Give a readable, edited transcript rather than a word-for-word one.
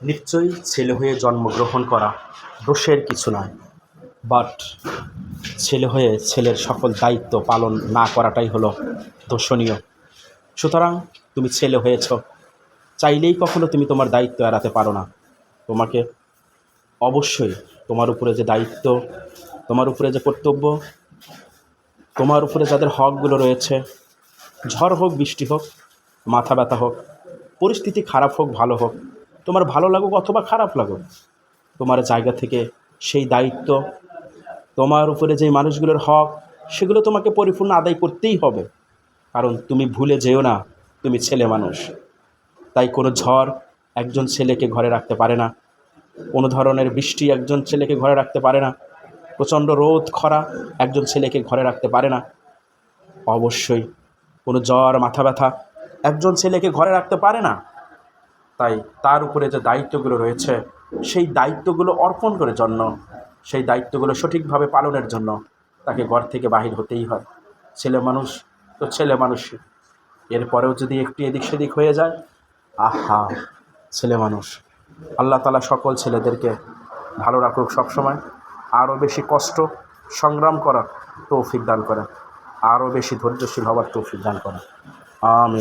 নিশ্চয়ই ছেলে হয়ে জন্মগ্রহণ করা দোষের কিছু নয়, বাট ছেলে হয়ে ছেলের সকল দায়িত্ব পালন না করাটাই হলো দোষণীয়। সুতরাং তুমি ছেলে হয়েছ, চাইলেই কখনো তুমি তোমার দায়িত্ব এড়াতে পারো না। তোমাকে অবশ্যই তোমার উপরে যে দায়িত্ব, তোমার উপরে যে কর্তব্য, তোমার উপরে যাদের হকগুলো রয়েছে, ঝড় হোক বৃষ্টি হোক, মাথা ব্যথা হোক, পরিস্থিতি খারাপ হোক ভালো হোক, তোমার ভালো লাগুক অথবা খারাপ লাগুক, তোমার জায়গা থেকে সেই দায়িত্ব, তোমার উপরে যেই মানুষগুলোর হক, সেগুলো তোমাকে পরিপূর্ণ আদায় করতেই হবে। কারণ তুমি ভুলে যেও না তুমি ছেলে মানুষ। তাই কোনো ঝড় একজন ছেলেকে ঘরে রাখতে পারে না, কোনো ধরনের বৃষ্টি একজন ছেলেকে ঘরে রাখতে পারে না, প্রচণ্ড রোদ খরা একজন ছেলেকে ঘরে রাখতে পারে না। অবশ্যই কোনো জ্বর মাথা ব্যথা একজন ছেলেকে ঘরে রাখতে পারে না। তাই তার উপরে যে দায়িত্বগুলো রয়েছে, সেই দায়িত্বগুলো অর্পণ করে জন্য, সেই দায়িত্বগুলো সঠিকভাবে পালনের জন্য তাকে ঘর থেকে বাহির হতেই হয়। ছেলে মানুষ তো ছেলে মানুষই, এরপরেও যদি একটু এদিক সেদিক হয়ে যায়, আহা, ছেলে মানুষ। আল্লাহ তাআলা সকল ছেলেদেরকে ভালো রাখুক, সবসময় আরও বেশি কষ্ট সংগ্রাম করার তৌফিক দান করেন, আরও বেশি ধৈর্যশীল হওয়ার তৌফিক দান করেন। আমিন।